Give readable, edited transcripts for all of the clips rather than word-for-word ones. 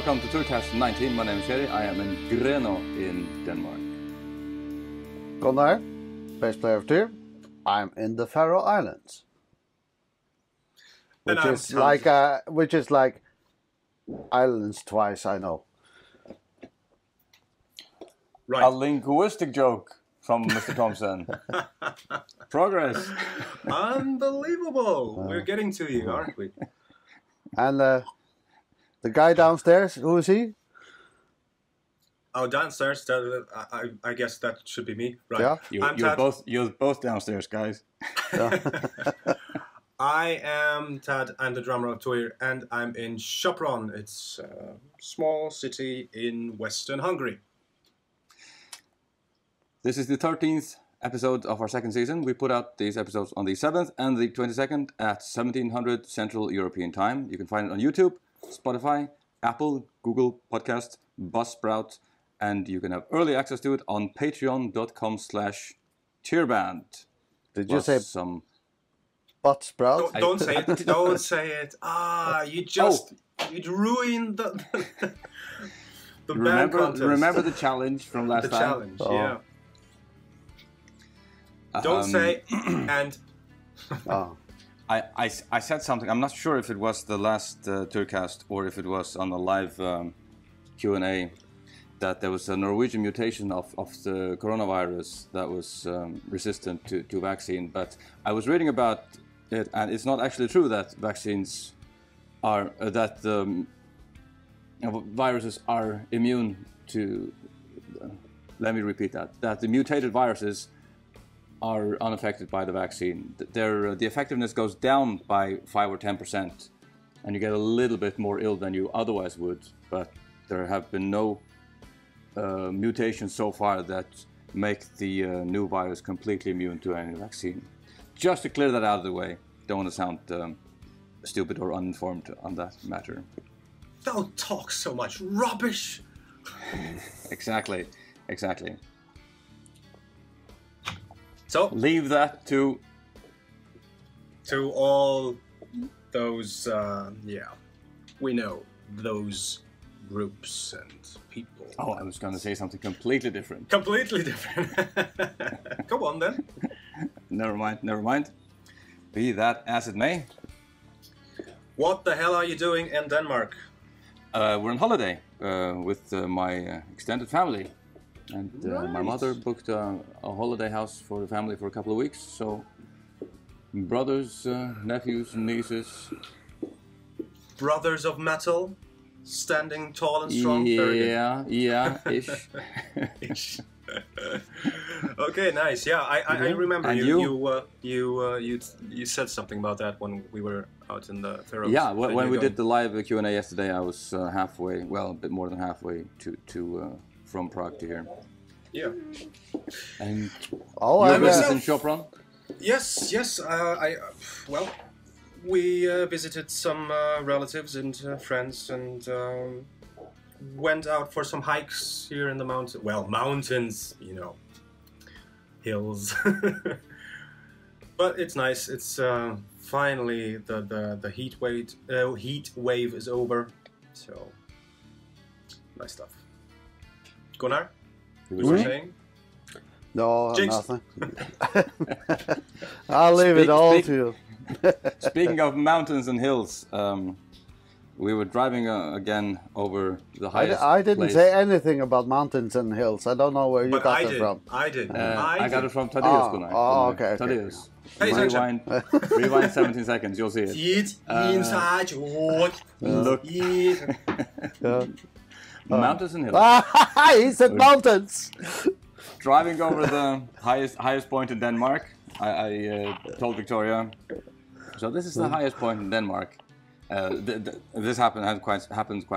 welcome to Tourcast 19. My name is Sherry. I am in Grenå in Denmark. Gunnar, bass player of Tyr. I'm in the Faroe Islands, which is like islands twice. I know. Right. A linguistic joke from Mr. Thompson. Progress. Unbelievable. We're getting to you, aren't we? And the guy downstairs, who is he? Oh, downstairs. I guess that should be me, right? Yeah. You're both downstairs, guys. Yeah. I am Tad. I'm the drummer of Tyr, and I'm in Sopron. It's a small city in Western Hungary. This is the 13th episode of our second season. We put out these episodes on the 7th and the 22nd at 1700 Central European Time. You can find it on YouTube, Spotify, Apple, Google Podcasts, Buzzsprout, and you can have early access to it on patreon.com/Tyrband. Did you say some Buzzsprout? Don't say it. Don't say it. You'd ruin the band contest. Remember the challenge from last time? The challenge, yeah. Don't say and. I said something. I'm not sure if it was the last Tourcast or if it was on the live Q&A that there was a Norwegian mutation of the coronavirus that was resistant to vaccine. But I was reading about it, and it's not actually true that vaccines are viruses are immune to. Let me repeat that. That the mutated viruses are unaffected by the vaccine. The effectiveness goes down by 5 or 10%, and you get a little bit more ill than you otherwise would. But there have been no mutations so far that make the new virus completely immune to any vaccine. Just to clear that out of the way. Don't want to sound stupid or uninformed on that matter. Don't talk so much rubbish. Exactly. So leave that to all those, we know those groups and people. Oh, I was going to say something completely different. Completely different. Go on then. Never mind. Be that as it may. What the hell are you doing in Denmark? We're on holiday with my extended family. And my mother booked a holiday house for the family for a couple of weeks. So brothers, nephews, and nieces. Brothers of metal, standing tall and strong. Yeah, ish. Ish. Okay, nice. Yeah, I remember you said something about that when we were out in the Faroes. Yeah, when we did the live Q&A yesterday, I was halfway, well, a bit more than halfway to from Prague to here. Yeah. And your business in Sopron? Yes. We visited some relatives and friends and went out for some hikes here in the mountains. Well, mountains, hills. But it's nice. It's finally the heat wave is over. So nice stuff. Gunnar, what were you saying? No, Jinx. nothing. I'll leave it all to you. Speaking of mountains and hills, we were driving again over the highest I didn't place. say anything about mountains and hills. I don't know where you got it from. I did. I got it from Thaddeus, Gunnar. Okay. Thaddeus. Pay attention. Rewind 17 seconds, you'll see it. Look. Mountains and hills. He said mountains. Driving over the highest point in Denmark, I told Victoria, so this is the highest point in Denmark. This happened quite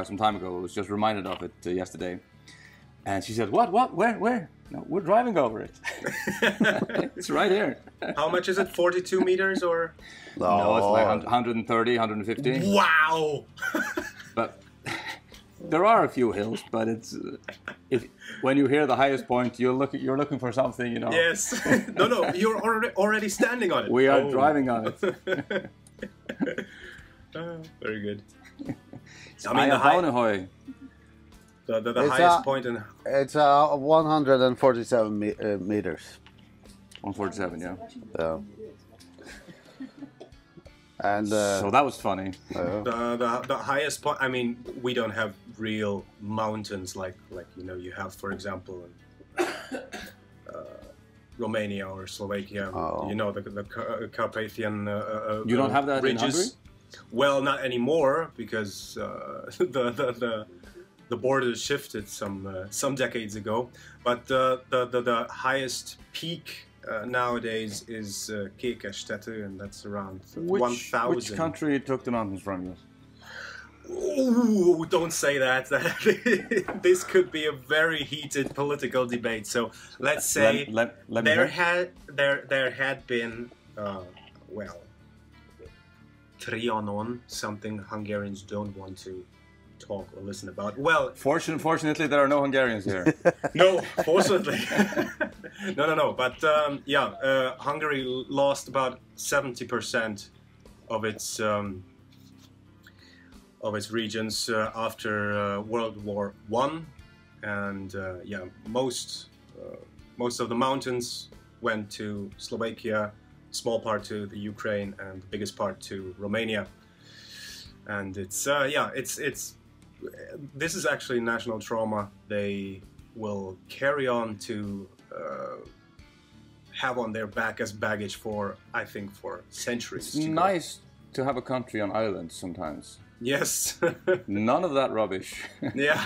some time ago. I was just reminded of it yesterday. And she said, what, where? No, we're driving over it. It's right here. How much is it, 42 meters or? No, it's like 130, 150. Wow! But there are a few hills, but it's when you hear the highest point, you're looking for something, Yes. No, you're already standing on it. We are driving on it. Very good. I mean, The It's highest point in. It's 147 meters. 147, yeah. So. And so that was funny. The highest point. I mean, we don't have real mountains like you have, for example, in Romania or Slovakia. Oh. The Carpathian you don't have that ridges. in Hungary? Well, not anymore because the borders shifted some decades ago. But the highest peak nowadays is Gjellestadskipet, and that's around 1,000. Which country took the mountains from you? Ooh, don't say that. This could be a very heated political debate. So let's say there had been Trianon, something Hungarians don't want to talk or listen about. Well, fortunately, there are no Hungarians here. No, fortunately. No. But Hungary lost about 70% of its regions after World War I, and most of the mountains went to Slovakia, small part to the Ukraine, and the biggest part to Romania. And it's this is actually national trauma they will carry on to have on their back as baggage for, I think, for centuries. It's nice to have a country on islands sometimes. Yes. None of that rubbish. Yeah.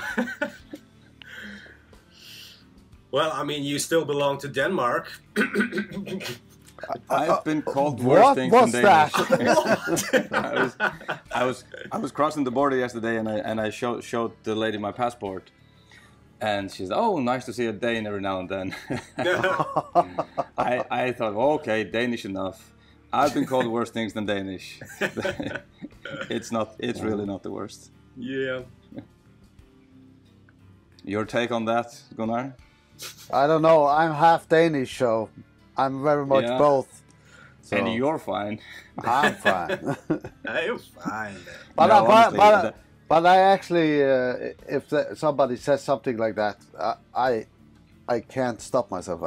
Well, I mean, you still belong to Denmark. I've been called worse things than Danish. That? I was crossing the border yesterday, and I showed the lady my passport, and she's, oh, nice to see a Dane every now and then. I thought, okay, Danish enough. I've been called worse things than Danish. It's really not the worst. Yeah. Your take on that, Gunnar? I don't know. I'm half Danish, so I'm very much both. So. And you're fine. I'm fine. I'm fine. But I actually, if somebody says something like that, I can't stop myself.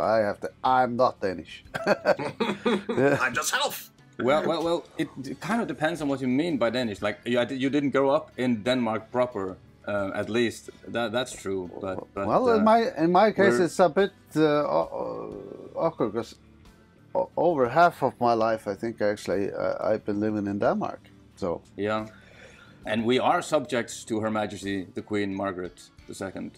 I'm not Danish. I'm just half. Well, it kind of depends on what you mean by Danish. Like you didn't grow up in Denmark proper, at least that's true. But well, in my case, it's a bit awkward because over half of my life, I think actually, I've been living in Denmark. So yeah, and we are subjects to Her Majesty the Queen Margaret II.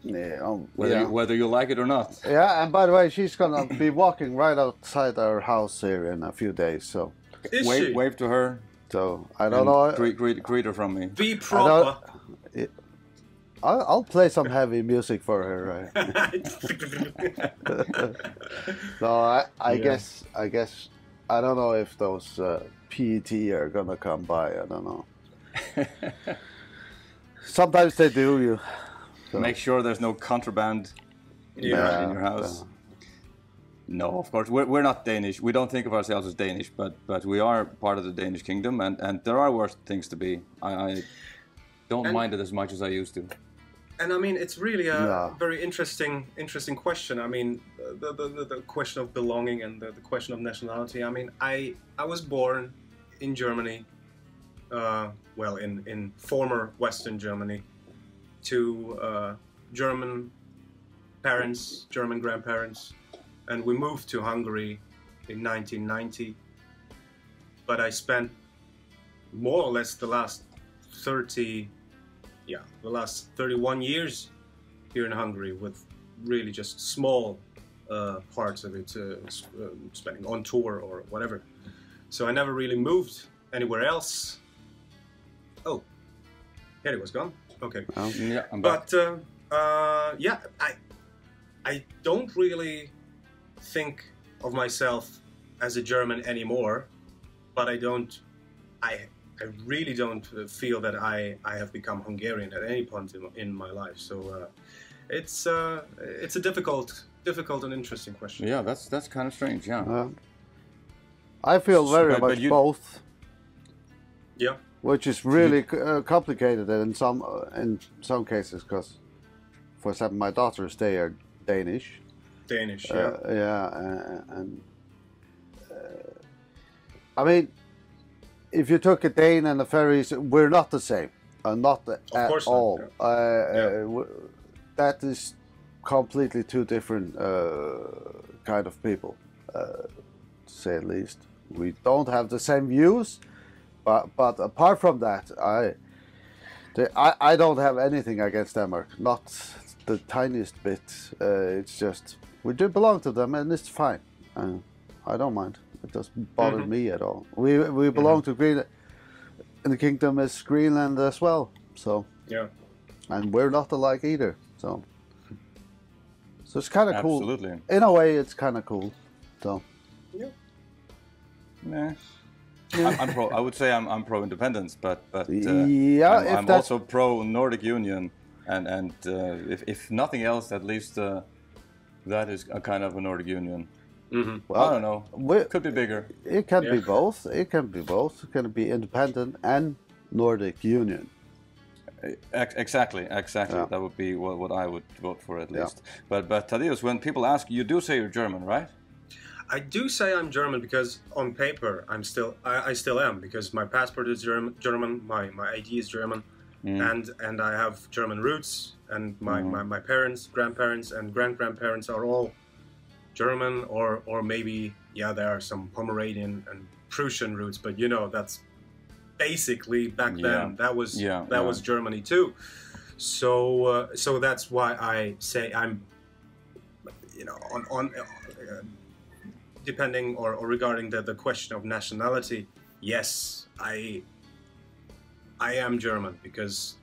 Yeah, whether you like it or not. Yeah, and by the way, she's gonna be walking right outside our house here in a few days. So wave to her. So I don't know. Greet her from me. Be proper. I'll play some heavy music for her. Right? So I guess I don't know if those PET are gonna come by. I don't know. Sometimes they do. So. Make sure there's no contraband in your house. No, of course we're not Danish. We don't think of ourselves as Danish, but we are part of the Danish kingdom, and there are worse things to be. I don't mind it as much as I used to. And I mean, it's really a very interesting question. I mean, the question of belonging and the question of nationality. I mean, I was born in Germany, in former Western Germany, to German parents, German grandparents, and we moved to Hungary in 1990. But I spent more or less the last 31 years here in Hungary, with really just small parts of it spending on tour or whatever. So I never really moved anywhere else. Oh, Harry was gone. Okay. Yeah, I'm back. But I don't really think of myself as a German anymore. But I really don't feel that I have become Hungarian at any point in my life. So it's a difficult and interesting question. Yeah, that's kind of strange. Yeah. I feel very much both. Yeah. Which is really complicated in some cases, because for example, my daughters, they are Danish. Danish, yeah. And I mean, if you took a Dane and a Faroese, we're not the same, not at all. That is completely two different kind of people, to say at least. We don't have the same views, but apart from that, I don't have anything against Denmark, not the tiniest bit. It's just we do belong to them, and it's fine. I don't mind. It doesn't bother me at all. We belong to Greenland, and the kingdom is Greenland as well. So yeah, and we're not alike either. So it's kind of cool. Absolutely. In a way, it's kind of cool. So yeah. I'm pro. I would say I'm pro independence, but I'm also pro Nordic Union, and if nothing else, at least that is a kind of a Nordic Union. Well, I don't know. It could be bigger. It can be both. It can be both. It can be independent and Nordic Union. Exactly. Yeah. That would be what I would vote for at least. Yeah. But Thaddeus, when people ask you, do say you're German, right? I do say I'm German because on paper I still am, because my passport is German, my ID is German, and I have German roots, and my parents, grandparents, and great-grandparents are all German, or maybe there are some Pomeranian and Prussian roots, but you know that's basically back then that was Germany too. So that's why I say I'm, on depending or regarding the question of nationality, yes, I am German because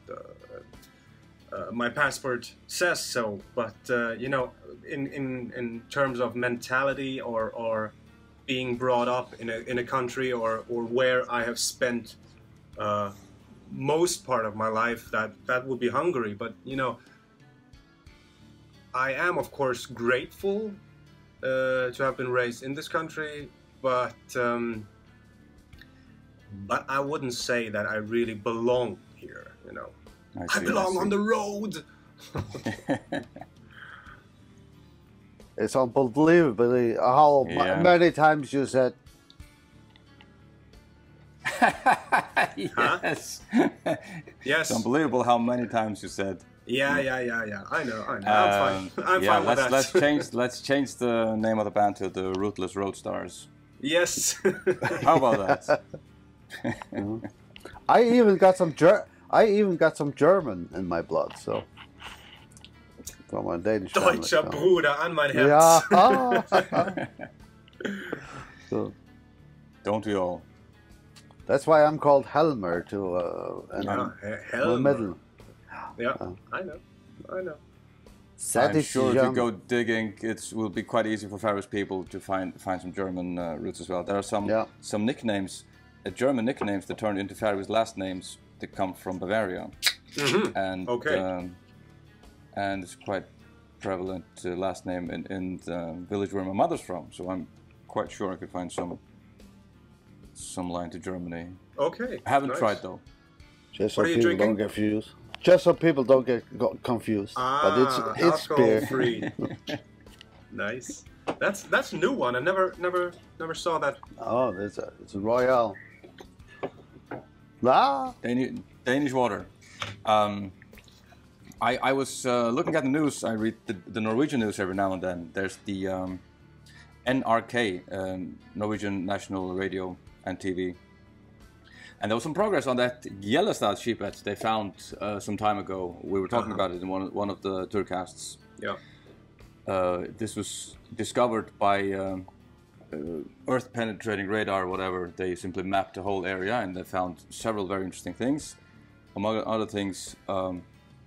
my passport says so. But in terms of mentality or being brought up in a country or where I have spent most part of my life, that would be Hungary. But I am of course grateful to have been raised in this country, but I wouldn't say that I really belong here. I belong on the road. It's unbelievable how many times you said. Yes. Yes. It's unbelievable how many times you said. Yeah. I know. I'm fine. I'm fine with that. Let's change the name of the band to the Ruthless Road Stars. Yes. How about that? I even got some German in my blood, so from a Danish family. Deutscher Bruder an mein Herz. Yeah. So, don't we all? That's why I'm called Helmer to Helmer. Middle. Yeah, I know. I'm sure if you go digging, it will be quite easy for Faroese people to find some German roots as well. There are some nicknames, German nicknames that turned into Faroese last names that come from Bavaria, and it's quite prevalent last name in the village where my mother's from. So I'm quite sure I could find some line to Germany. Okay, I haven't tried though. Just so people don't get confused. Just so people don't get confused. But it's beer. Free. Nice. That's a new one. I never saw that. Oh, it's a Royal. Ah. Danish water. I was looking at the news. I read the Norwegian news every now and then. There's the NRK, Norwegian National Radio and TV. And there was some progress on that Gjellestadskipet they found some time ago. We were talking about it in one of the tourcasts. Yeah. This was discovered by Earth-penetrating radar or whatever. They simply mapped the whole area and they found several very interesting things. Among other things,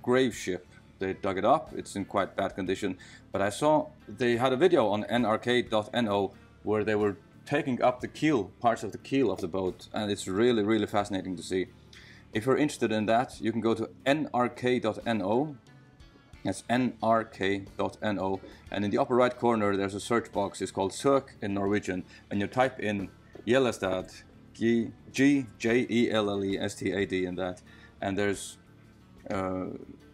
grave ship. They dug it up. It's in quite bad condition. But I saw they had a video on nrk.no where they were taking up the keel, parts of the keel of the boat, and it's really, really fascinating to see. If you're interested in that, you can go to nrk.no. That's nrk.no, and in the upper right corner there's a search box. It's called Søk in Norwegian, and you type in Gjellestad, Gjellestad in that, and there's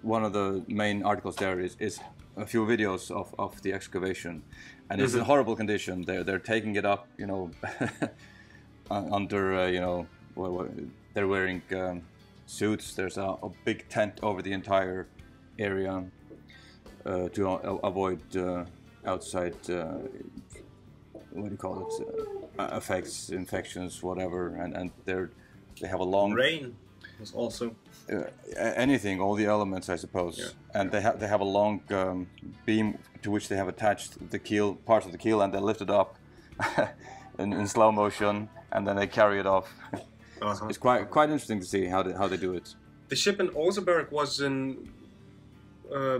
one of the main articles there is a few videos of the excavation, and it's in horrible condition. They're taking it up, you know, under you know, they're wearing suits. There's a big tent over the entire area to avoid outside what do you call it, effects, infections, whatever, and they have a long Rain was also anything, all the elements, I suppose. Yeah. And they have a long beam to which they have attached the keel, parts of the keel, and they lift it up in slow motion, and then they carry it off. It's quite interesting to see how they do it. The ship in Oseberg was in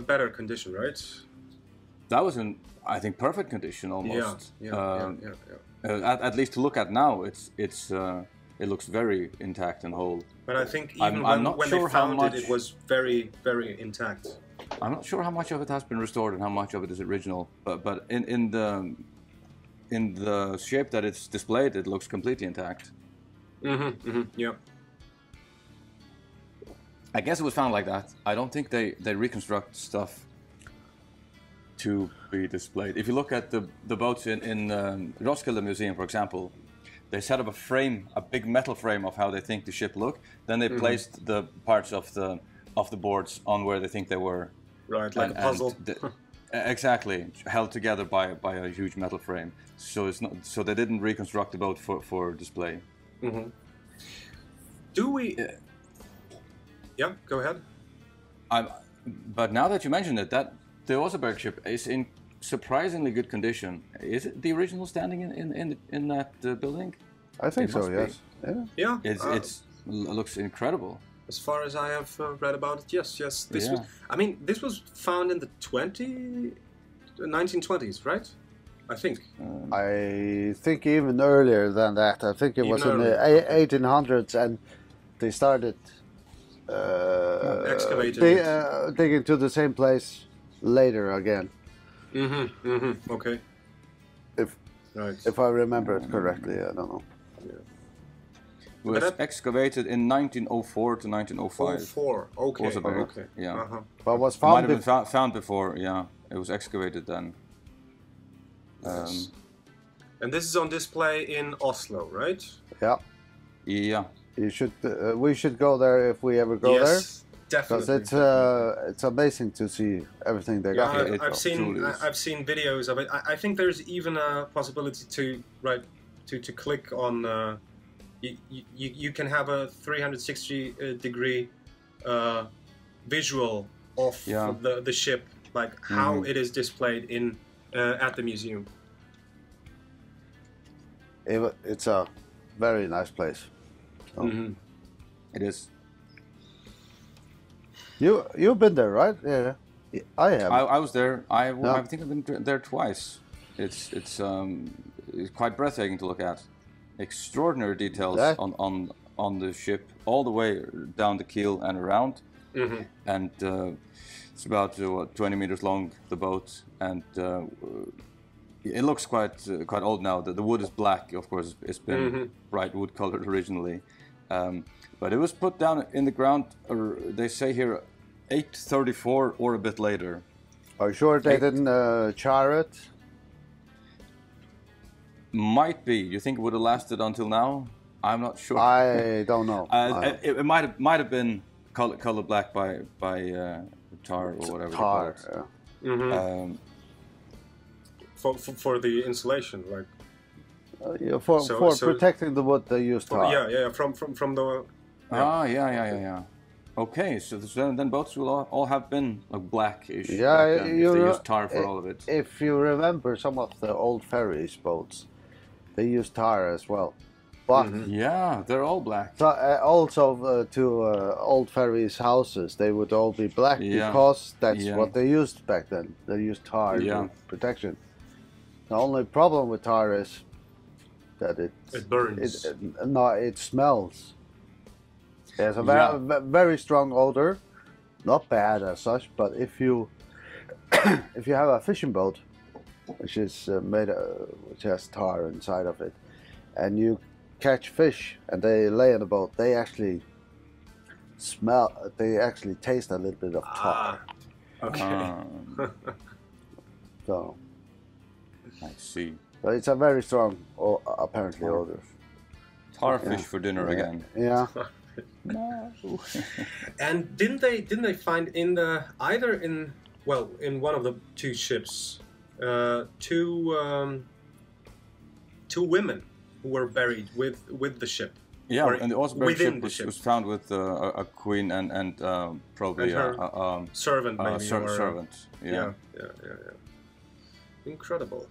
better condition, right? That was in, I think, perfect condition almost. Yeah. At least to look at now, it looks very intact and whole. But I think even when they found it, it was very, very intact. I'm not sure how much of it has been restored and how much of it is original. But in the shape that it's displayed, it looks completely intact. Yeah. I guess it was found like that. I don't think they reconstruct stuff to be displayed. If you look at the boats in Roskilde Museum, for example, they set up a frame, a big metal frame of how they think the ship looked. Then they placed the parts of the boards on where they think they were. Right, like a puzzle. Exactly, held together by a huge metal frame. So it's not. So they didn't reconstruct the boat for display. Do we? Yeah, go ahead. But now that you mention it, that the Oseberg ship is in surprisingly good condition. Is it the original standing in that building? I think so. Yes. Yeah. It looks incredible. As far as I have read about it, yes. This was. I mean, this was found in the 1920s, right? I think. I think even earlier than that. I think it was in the 1800s, and they started digging to the same place later again. Okay. If I remember it correctly, I don't know. It was excavated in 1904 to 1905. 04. Okay. Okay. Yeah. But was found. Might have been found before. Yeah. It was excavated then. And this is on display in Oslo, right? Yeah. Yeah. You should. We should go there if we ever go there. Yes, definitely. Because it's amazing to see everything they got. I've seen videos of it. I think there's even a possibility to click on. You can have a 360 degree visual of the ship, like how it is displayed in at the museum. It's a very nice place. So. It is. You've been there, right? Yeah, I have. I was there. I think I've been there twice. It's quite breathtaking to look at. Extraordinary details on the ship, all the way down the keel and around. And it's about 20 meters long, the boat, and it looks quite old now. The wood is black, of course. It's been bright wood colored originally, but it was put down in the ground. They say here, 834 or a bit later. Are you sure they didn't char it? Might be. You think it would have lasted until now? I'm not sure. I don't know. It might have been colored black by tar or whatever. Tar. Yeah. For the insulation, like. For protecting the wood, they use tar. Yeah. From the. Yeah. Okay, so then boats will all have been like blackish. Yeah, if they use tar for all of it. If you remember some of the old Faroese boats, they use tar as well. But yeah, they're all black. So, also to old Faroese houses, they would all be black because that's what they used back then. They used tar for protection. The only problem with tar is that it burns. It smells. It has a very strong odor, not bad as such. But if you have a fishing boat, which is which has tar inside of it, and you catch fish and they lay in the boat, they actually smell. They actually taste a little bit of tar. Okay. So I see. but it's a very strong, apparently, odor. Tarfish for dinner again. Yeah. No. And didn't they find in the in one of the two ships two women who were buried with the ship? Yeah, Or and the Osberg within ship the was found with a queen and probably And her servant maybe or servant. yeah. Incredible.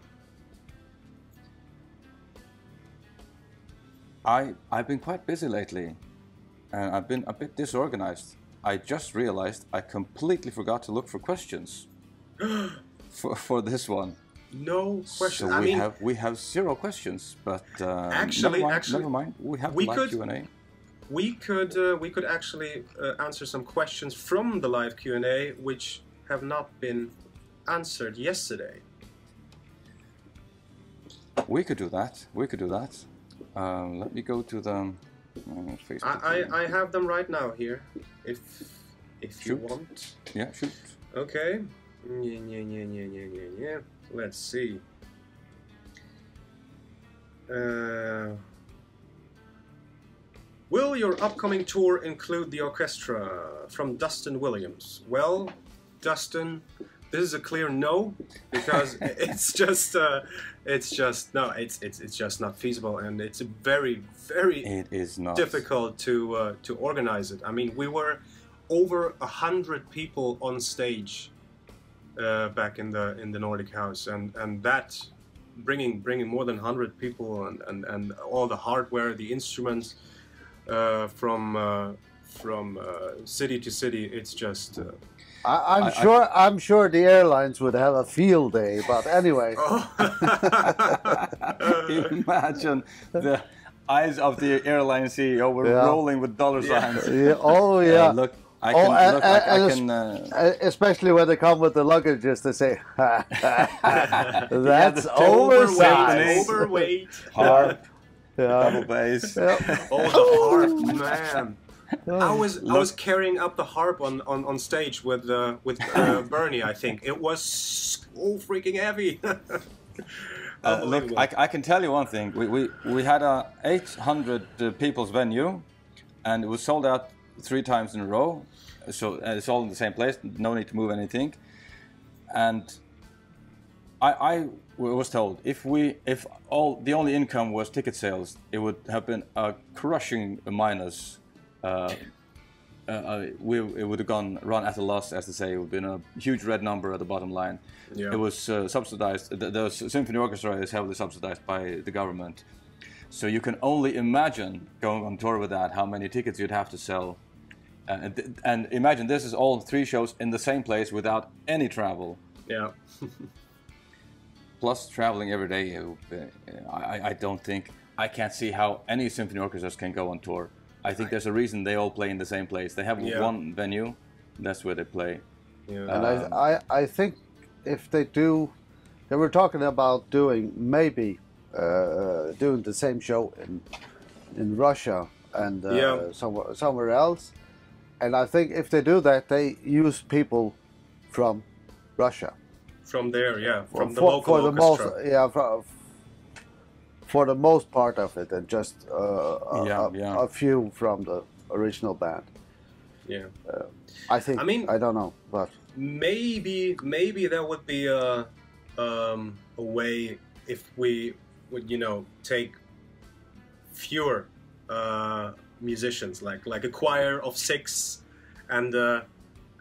I've been quite busy lately, and I've been a bit disorganized. I just realized I completely forgot to look for questions for this one. No question. So I we have 0 questions, but Actually, never mind. We have we live could- Q&A. we could actually answer some questions from the live Q&A which have not been answered yesterday. We could do that. Let me go to the Facebook. I have them right now here, if you Shoot. want. Yeah, shoot. Okay. Yeah. Let's see. Will your upcoming tour include the orchestra? From Dustin Williams. Well, Dustin, this is a clear no, because it's just not feasible, and it's very It is not difficult to organize it. I mean, we were over 100 people on stage back in the Nordic House, and that bringing more than 100 people and all the hardware, the instruments from city to city. It's just. I'm sure the airlines would have a field day, but anyway. Imagine the eyes of the airline CEO were rolling with dollar signs. Yeah. Oh yeah. Look, I can. Especially when they come with the luggages, they say, "That's the oversized." Overweight. Harp, Yeah. double bass. Oh, the harp, man! I was carrying up the harp on stage with Bernie. I think it was so freaking heavy. Look, I can tell you one thing. We had a 800 people's venue, and it was sold out 3 times in a row. So it's all in the same place. No need to move anything. And I was told if all the only income was ticket sales, it would have been a crushing minus. It would have run at a loss, as to say. It would have been a huge red number at the bottom line. Yeah. It was subsidized. The symphony orchestra is heavily subsidized by the government. So you can only imagine going on tour with that, how many tickets you'd have to sell. And imagine this is all 3 shows in the same place without any travel. Yeah. Plus traveling every day. I don't think, I can't see how any symphony orchestras can go on tour. I think there's a reason they all play in the same place. They have one venue, that's where they play. Yeah. And I think if they do, they were talking about doing doing the same show in Russia and somewhere else. And I think if they do that, they use people from Russia. From there, yeah, from the local orchestra. For the most part of it, and just a few from the original band. Yeah. I think. I mean, I don't know, but maybe there would be a way if we would, take fewer musicians, like a choir of 6, and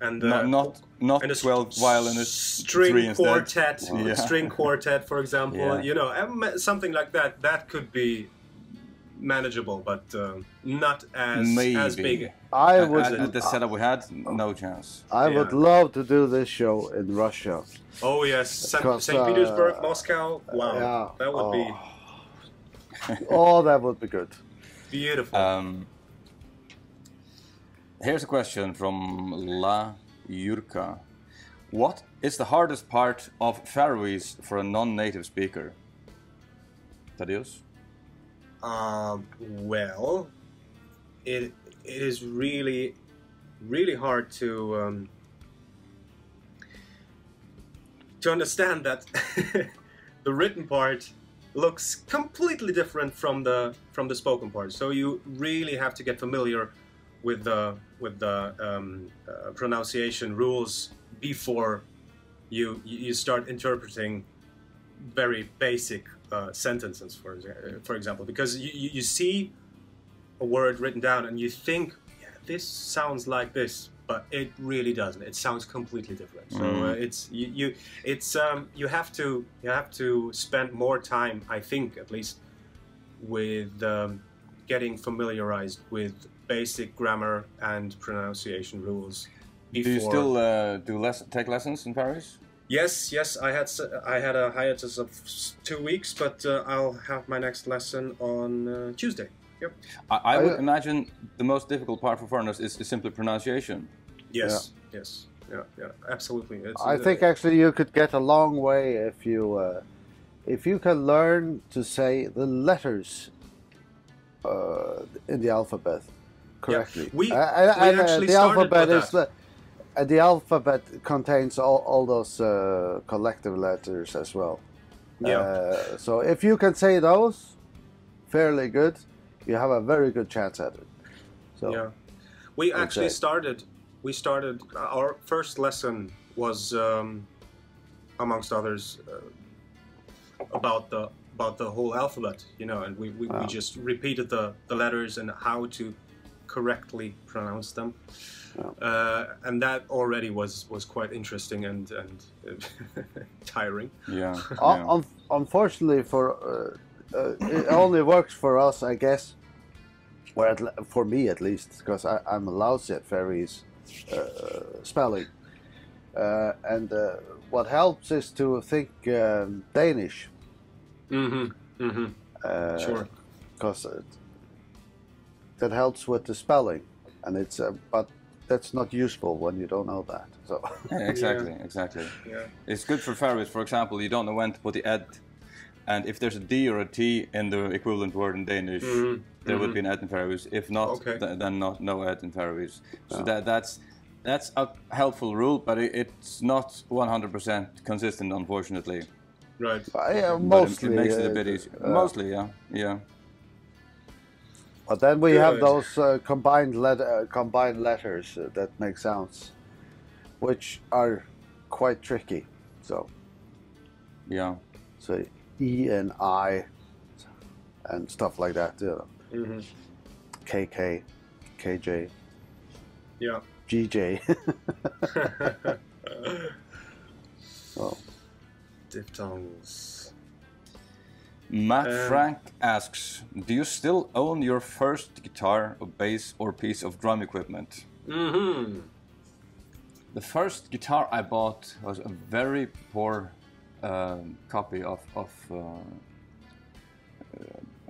not and a 12 violinists, 3 string instead. quartet, string quartet, for example. Yeah. Something like that. That could be manageable, but not as big. I would. At the setup we had, no chance. I would love to do this show in Russia. Oh yes, St. Petersburg, Moscow. Wow, that would be. Oh, that would be good. Beautiful. Here's a question from La Yurka. What is the hardest part of Faroese for a non-native speaker? Tadeusz? Well, it is really really hard to understand that the written part looks completely different from the spoken part. So you really have to get familiar with the pronunciation rules before you start interpreting very basic sentences, for example, because you see a word written down and you think, yeah, this sounds like this, but it really doesn't. It sounds completely different. So you have to spend more time, I think, at least, with getting familiarized with basic grammar and pronunciation rules. Before. Do you still take lessons in Faroese? Yes. I had a hiatus of 2 weeks, but I'll have my next lesson on Tuesday. Yep. I would imagine the most difficult part for foreigners is simply pronunciation. Yes. Yeah, absolutely. I think actually you could get a long way if you can learn to say the letters in the alphabet correctly. Yeah. We actually the started alphabet with that. The alphabet contains all those collective letters as well. Yeah. So if you can say those fairly good, you have a very good chance at it. So yeah, we actually started. We started. Our first lesson was, amongst others, about the whole alphabet. You know, and we just repeated the letters and how to correctly pronounce them. And that already was quite interesting and tiring. Yeah. Unfortunately, it only works for us, I guess, or for me at least, because I'm lousy at Faroese spelling. And what helps is to think Danish. Sure. Because that helps with the spelling, and it's but that's not useful when you don't know that. So Yeah, exactly. Yeah. It's good for Faroese, for example. You don't know when to put the ed, and if there's a D or a T in the equivalent word in Danish, there would be an ed in Faroese. If not, then no ed in Faroese. So that's a helpful rule, but it's not 100% consistent, unfortunately. Right. Mostly, it makes it a bit easier. Mostly, yeah. But then we have those combined letters that make sounds, which are quite tricky. So Yeah. So E and I and stuff like that. KK, KJ. Yeah. GJ. Oh. Diphthongs. Matt Frank asks, do you still own your first guitar or bass or piece of drum equipment? The first guitar I bought was a very poor copy of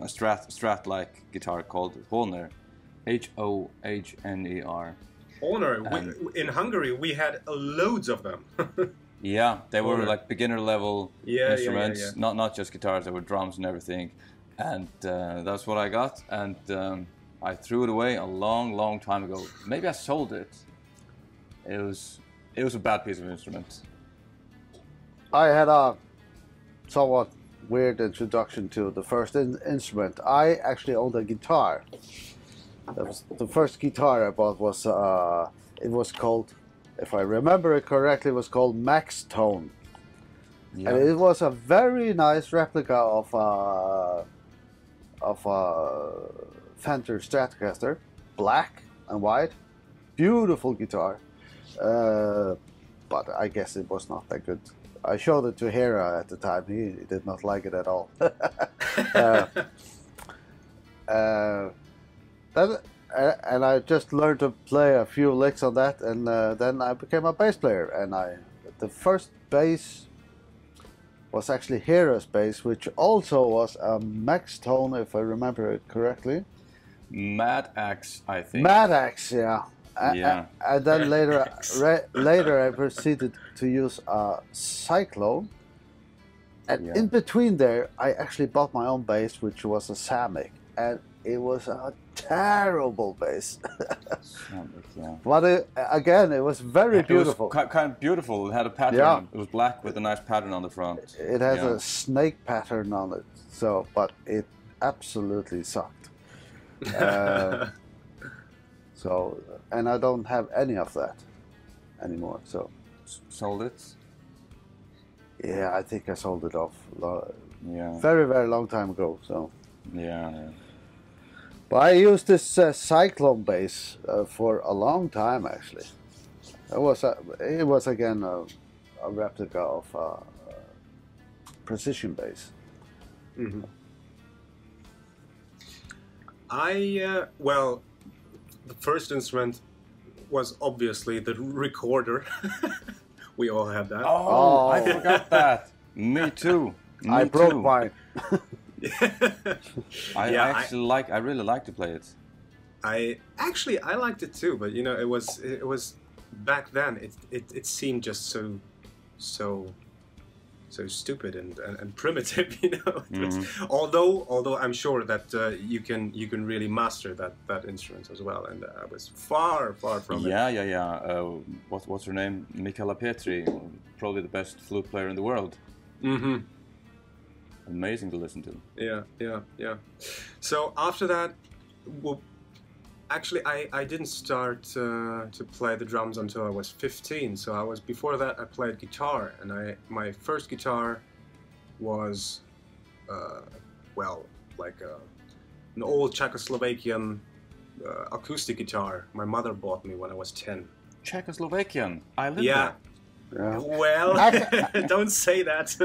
a Strat-like guitar called Hohner, Hohner. Hohner. In Hungary, we had loads of them. Yeah, they were like beginner level instruments, yeah. Not just guitars, they were drums and everything. And that's what I got, and I threw it away a long time ago. Maybe I sold it. It was a bad piece of instrument. I had a somewhat weird introduction to the first instrument. I actually owned a guitar. The first guitar I bought was it was called, if I remember it correctly, it was called Max Tone. Yeah. And it was a very nice replica of a Fender Stratocaster, black and white, beautiful guitar. But I guess it was not that good. I showed it to Hera at the time. He did not like it at all. And I just learned to play a few licks on that, and then I became a bass player. And the first bass was actually Hera's bass, which also was a Max Tone, if I remember it correctly. Mad Axe, I think. Mad Axe, yeah. Yeah. And then later I proceeded to use a Cyclone. And in between there, I actually bought my own bass, which was a Samick. And it was a terrible bass. Yeah. But again, it was very beautiful. It was kind of beautiful. It had a pattern. Yeah. It was black with a nice pattern on the front. It has a snake pattern on it. So, but it absolutely sucked. So, and I don't have any of that anymore. So, Sold it? yeah, I think I sold it off. Yeah. Very, very long time ago. So, Yeah. but I used this cyclone bass for a long time actually. It was again a replica of precision bass. Mm-hmm. Well, the first instrument was obviously the recorder. We all had that. Oh, I forgot that. Me too. I broke mine. I really like to play it. I liked it too, but you know, it was back then. It seemed just so stupid and primitive, you know. Although I'm sure that you can really master that instrument as well, and I was far from it. Yeah. What's her name? Michaela Petri, probably the best flute player in the world. Mm-hmm. Amazing to listen to. Yeah. So after that, well, actually, I didn't start to play the drums until I was 15. So before that I played guitar, and my first guitar was an old Czechoslovakian acoustic guitar. My mother bought me when I was 10. Czechoslovakian. I live Yeah. there. Yeah. Well, don't say that.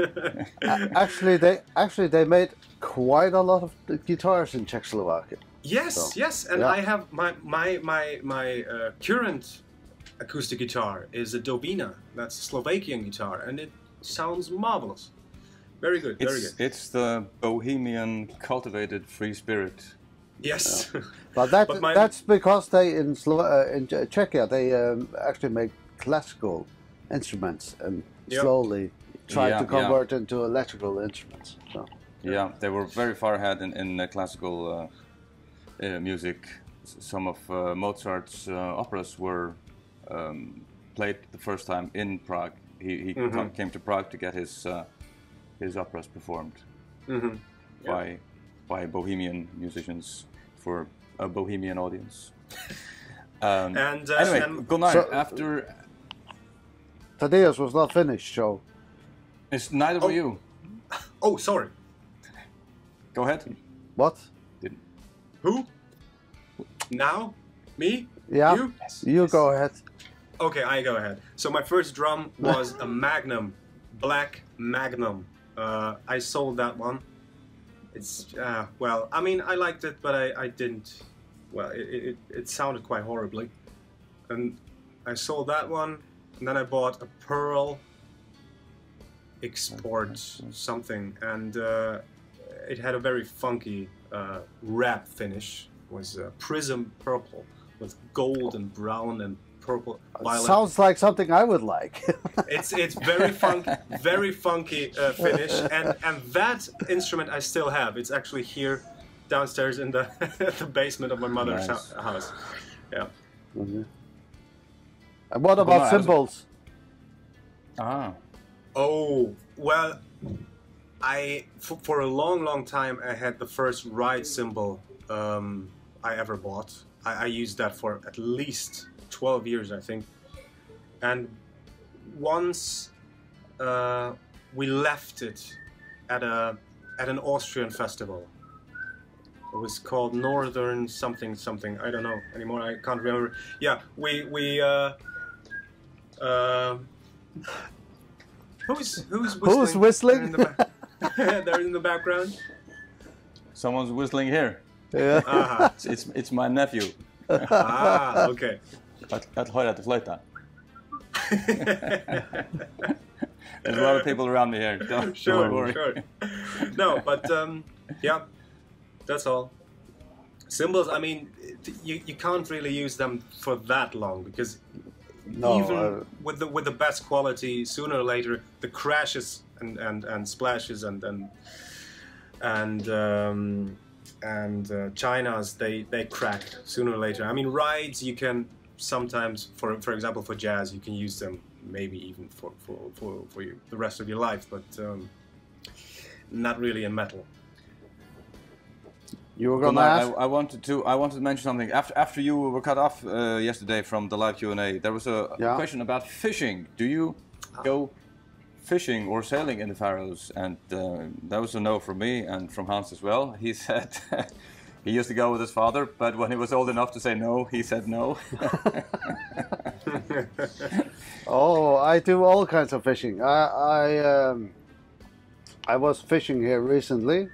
Actually, they made quite a lot of the guitars in Czechoslovakia. Yes, and yeah. I have my current acoustic guitar is a Dobina. That's a Slovakian guitar, and it sounds marvelous. Very good, very good. It's the bohemian, cultivated free spirit. Yes, But that's because they in Czechia they actually make classical instruments and slowly try to convert into electrical instruments. So. Yeah, they were very far ahead in classical music. Some of Mozart's operas were played the first time in Prague. He came to Prague to get his operas performed by Bohemian musicians for a Bohemian audience. Anyway, Gunnar, after... Thaddeus was not finished, so... It's neither were you. Oh, sorry. Go ahead. What? Who? Now? Me? Yeah, you? Yes, you go ahead. Okay, I go ahead. So my first drum was a Magnum, black Magnum. I sold that one. It's, well, I mean, I liked it, but I didn't, well, it sounded quite horribly. And I sold that one, and then I bought a Pearl Export something, and it had a very funky wrap finish. It was prism purple with gold and brown and purple, violet. Sounds like something I would like. It's very funky finish, and that instrument I still have. It's actually here downstairs in the the basement of my mother's house. Yeah. Mm-hmm. And what about cymbals? Oh, well, for a long time I had the first ride cymbal I ever bought. I used that for at least 12 years, I think. And once we left it at an Austrian festival. It was called Northern something. I don't know anymore. I can't remember. Yeah, Who's whistling? They're in the background. Someone's whistling here. Yeah. It's my nephew. Okay. Att höra till flöjta. There's a lot of people around me here. Don't worry. Sure. No, but yeah, that's all. Cymbals, I mean, you can't really use them for that long because even with the best quality, sooner or later the crashes and splashes and and China's they crack sooner or later. I mean, rides you can sometimes, for example, for jazz, you can use them maybe even for the rest of your life, but not really in metal. You were going to ask? I wanted to mention something. After you were cut off yesterday from the live Q&A, there was a question about fishing. Do you go fishing or sailing in the Faroes? And that was a no from me and from Hans as well. He said he used to go with his father, but when he was old enough to say no, he said no. Oh, I do all kinds of fishing. I was fishing here recently.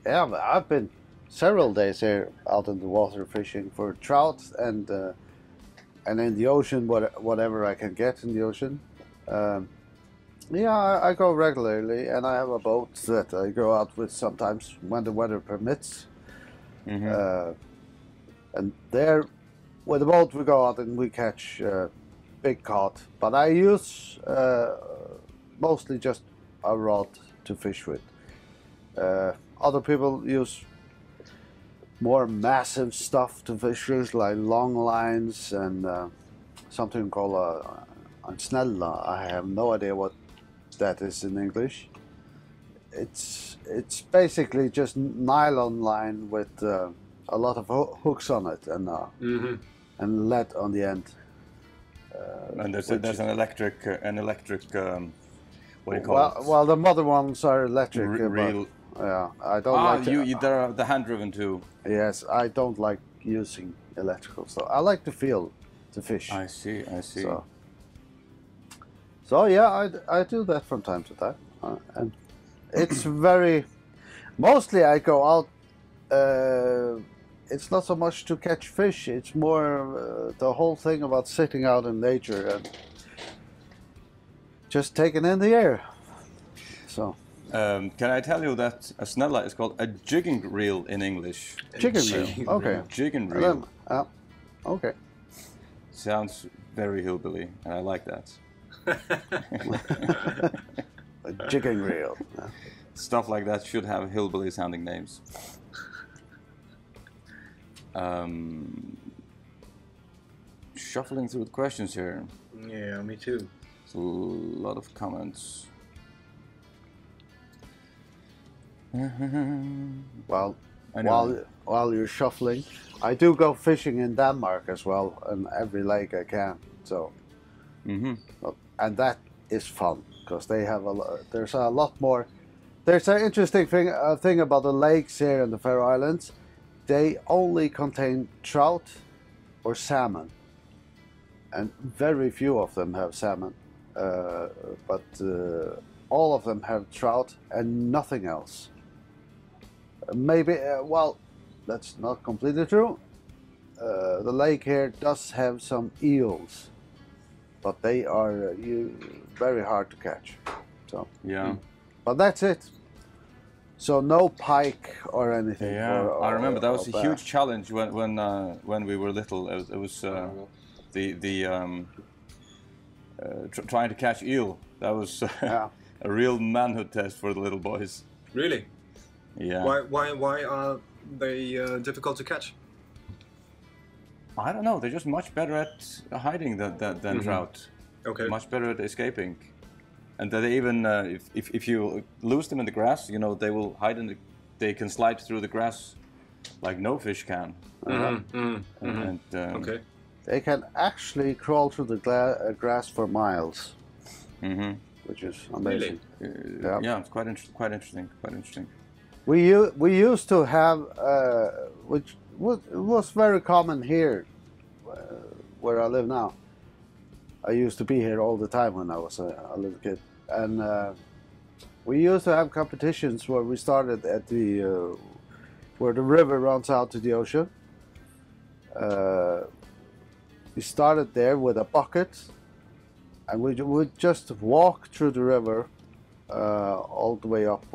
Yeah, I've been several days here out in the water fishing for trout and in the ocean, whatever I can get in the ocean. Yeah, I go regularly, and I have a boat that I go out with sometimes when the weather permits. And there, with the boat, we go out and we catch big cod. But I use mostly just a rod to fish with. Other people use more massive stuff to fish with, like long lines and something called a snella. I have no idea what that is in English. It's basically just nylon line with a lot of hooks on it and lead on the end. And there's an electric what do you call it? Well, the mother ones are electric. Real. Yeah, I don't like. They're the hand driven too. Yes, I don't like using electrical stuff. I like to feel the fish. I see. So yeah, I do that from time to time, and it's very. Mostly, I go out. It's not so much to catch fish. It's more the whole thing about sitting out in nature and just taking in the air. So. Can I tell you that a snella is called a jigging reel in English? Jigging reel. Okay. Jigging reel. Okay. Sounds very hillbilly, and I like that. A jigging reel. Stuff like that should have hillbilly sounding names. Shuffling through the questions here. Yeah, me too. There's a lot of comments. Well, while you're shuffling, I do go fishing in Denmark as well, in every lake I can. So, and that is fun because they have there's a lot more. There's an interesting thing about the lakes here in the Faroe Islands. They only contain trout or salmon, and very few of them have salmon. But all of them have trout and nothing else. Maybe, well, that's not completely true. The lake here does have some eels, but they are very hard to catch. So yeah, but that's it. So no pike or anything. Yeah, I remember that was a huge challenge when we were little. It was trying to catch eel. That was a real manhood test for the little boys. Really? Yeah. Why are they difficult to catch? I don't know. They're just much better at hiding than trout. Okay. Much better at escaping, and they even if you lose them in the grass, you know, they will hide in they can slide through the grass like no fish can. And okay. They can actually crawl through the grass for miles, which is amazing. Really? Yeah, it's quite interesting. We used to have, which was very common here, where I live now. I used to be here all the time when I was a little kid, and we used to have competitions where we started at where the river runs out to the ocean. We started there with a bucket, and we would just walk through the river all the way up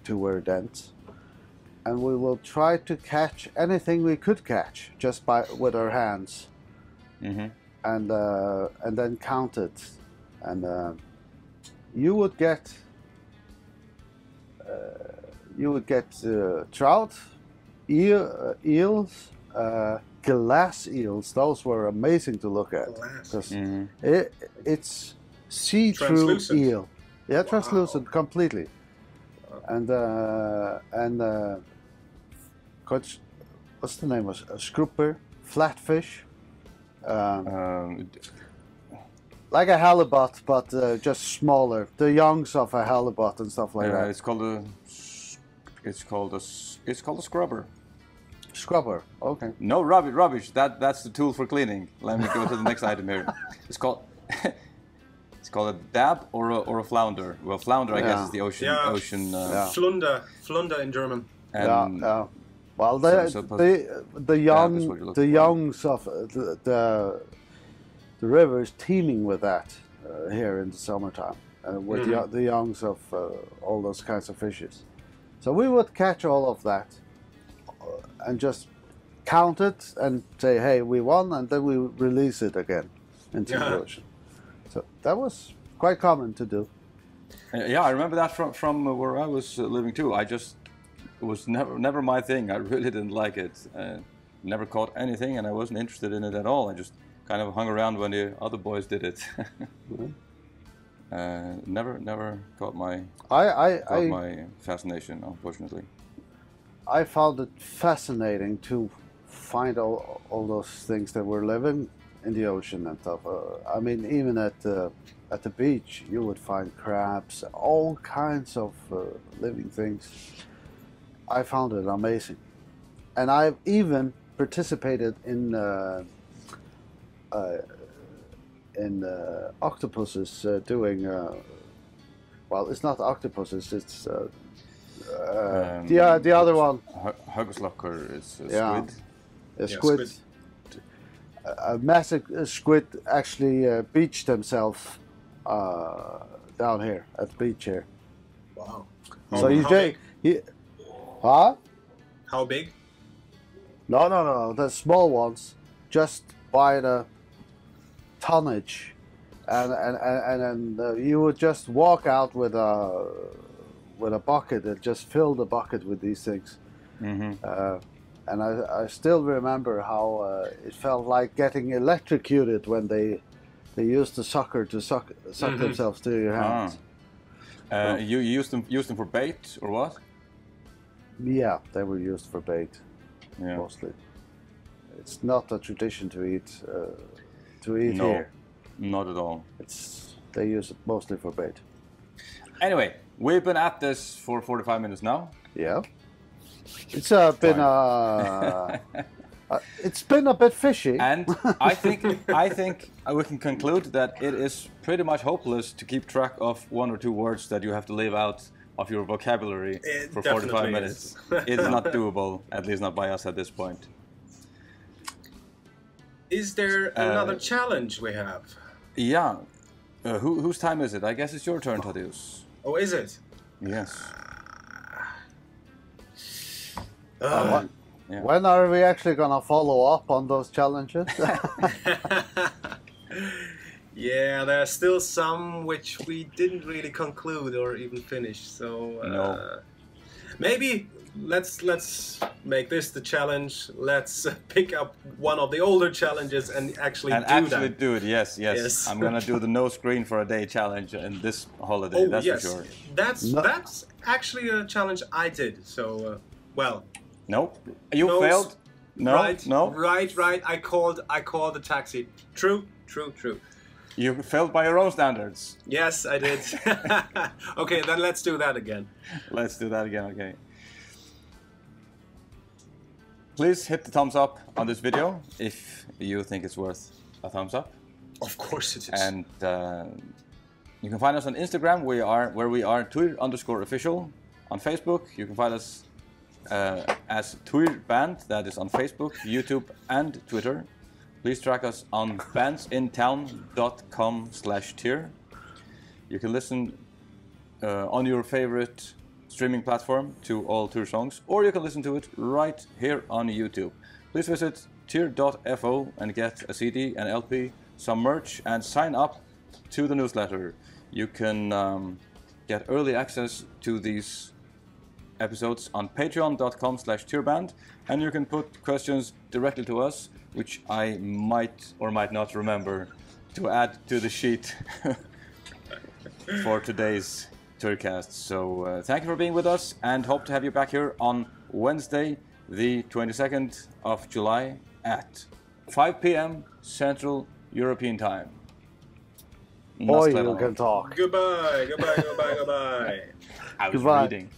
to where it ends, and we will try to catch anything we could catch just with our hands, and then count it, and you would get you would get trout, eels, glass eels. Those were amazing to look at. Glass. It's see-through Translucent. eel. Yeah, Wow. translucent completely. And what's the name? Was a scrooper, flatfish, like a halibut, but just smaller. The youngs of a halibut and stuff like that. It's called a scrubber. Scrubber. Okay. No, rubbish. That's the tool for cleaning. Let me go to the next item here. It's called it's called a dab or a flounder. Well, flounder I guess is the ocean. Yeah. Ocean. Flunder in German. And Well, the youngs of the river is teeming with that here in the summertime, with the youngs of all those kinds of fishes. So we would catch all of that and just count it and say, "Hey, we won," and then we release it again into the ocean. So that was quite common to do. Yeah, I remember that from where I was living too. It was never my thing. I really didn't like it. Never caught anything, and I wasn't interested in it at all. I just kind of hung around when the other boys did it. Never caught my fascination, unfortunately. I found it fascinating to find all those things that were living in the ocean and stuff. I mean, even at the beach, you would find crabs, all kinds of living things. I found it amazing, and I've even participated in octopuses doing. Well, it's not octopuses. It's the other one. Huggeslocker is a Yeah. squid. A squid. A massive squid actually beached himself down here at the beach here. Wow. So how big? Huh? How big? No. The small ones, just by the tonnage, and you would just walk out with a bucket and just fill the bucket with these things. And I still remember how it felt like getting electrocuted when they used the sucker to suck themselves to your hands. You used them for bait or what? Yeah, they were used for bait, Yeah. mostly. It's not a tradition to eat No, here. not at all. They use it mostly for bait. Anyway, we've been at this for 45 minutes now. Yeah, it's been it's been a bit fishy. And I think we can conclude that it is pretty much hopeless to keep track of one or two words that you have to leave out of your vocabulary for 45 minutes. It's not doable, at least not by us at this point. Is there another challenge we have? Yeah. Whose time is it? I guess it's your turn, Tadeusz. Oh, is it? Yes. Yeah. Yeah. When are we actually gonna follow up on those challenges? Yeah, there are still some which we didn't really conclude or even finish. So No. maybe let's make this the challenge. Let's pick up one of the older challenges and actually do it. Yes. Yes. I'm gonna do the no screen for a day challenge in this holiday. Oh, that's yes. for sure. That's actually a challenge I did. So well. Nope. You No, failed. No. Right. No. Right. I called the taxi. True. You failed by your own standards. Yes, I did. Okay, then let's do that again. Let's do that again. Okay. Please hit the thumbs up on this video if you think it's worth a thumbs up. Of course it is. And you can find us on Instagram. Where we are Twitter_official. On Facebook, you can find us as Twitter Band. That is on Facebook, YouTube, and Twitter. Please track us on bandsintown.com/tier. You can listen on your favorite streaming platform to all tour songs, or you can listen to it right here on YouTube. Please visit tier.fo and get a CD, an LP, some merch, and sign up to the newsletter. You can get early access to these episodes on patreon.com/tourband, and you can put questions directly to us, which I might or might not remember to add to the sheet for today's Tourcast. So thank you for being with us, and hope to have you back here on Wednesday, the 22nd of July at 5 p.m. Central European Time. Boy, you can talk. Goodbye, goodbye, goodbye, goodbye. I was Goodbye. reading.